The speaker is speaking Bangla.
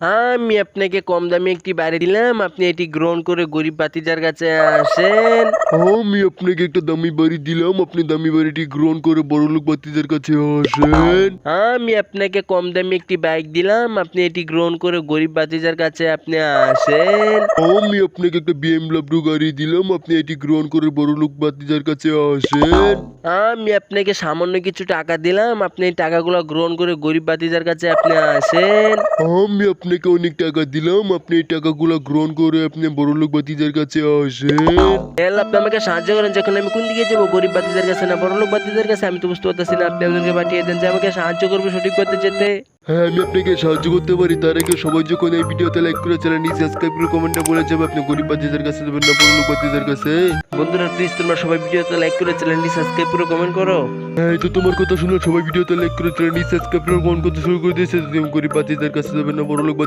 আমি আপনাকে কম দামে একটি বাড়ি দিলাম, আপনি এটি গ্রহণ করে গরিব বাতিজার কাছে আসেন। আমি আপনাকে একটা দামি বাড়ি দিলাম, আপনি দামি বাড়িটি গ্রহণ করে বড়লোক বাতিদের কাছে আসেন। আমি আপনাকে কম দামে একটি বাইক দিলাম, আপনি এটি গ্রহণ করে গরিব বাতিজার কাছে আপনি আসেন। আমি আপনাকে একটা BMW গাড়ি দিলাম, আপনি এটি গ্রহণ করে বড়লোক বাতিজার কাছে আসেন। আমি আপনাকে সামান্য কিছু টাকা দিলাম, আপনি এই টাকাগুলো গ্রহণ করে গরিব বাতিজার কাছে আপনি আসেন। আমি আপনাকে অনেক টাকা দিলাম, আপনি এই টাকাগুলো গ্রহণ করে আপনি বড়লোক বাতিজার কাছে আসেন। আপনি আমাকে সাহায্য করেন, যখন আমি কোন দিকে যাবো, গরিব বাতিজার কাছে না বড়লোক বাতিজার কাছে, আমি তো বুঝতে পারতেছি না। আপনি আমাদেরকে পাঠিয়ে দেন যে আমাকে সাহায্য করবে সঠিক পথে যেতে। হ্যাঁ, আমি আপনাকে সাহায্য করতে পারি। তার আগে সবাই যখন এই ভিডিওতে লাইক করে চ্যানেলটি সাবস্ক্রাইব করে কমেন্টে বলে যাবে আপনি গরিব বাতিজার কাছে যাবেন না বড়লোক বাতিজার কাছে। বন্ধুরা প্লিজ তোমরা সবাই ভিডিওতে লাইক করে চ্যানেলটি সাবস্ক্রাইব করে কমেন্ট করো। হ্যাঁ, এই তো তোমার কথা শুনে সবাই ভিডিওতে লাইক করে চ্যানেলটি সাবস্ক্রাইব করে কমেন্ট করতে শুরু করে দিয়েছে। তুমি গরিব বাতিজার কাছে যাবেন না বড়লোক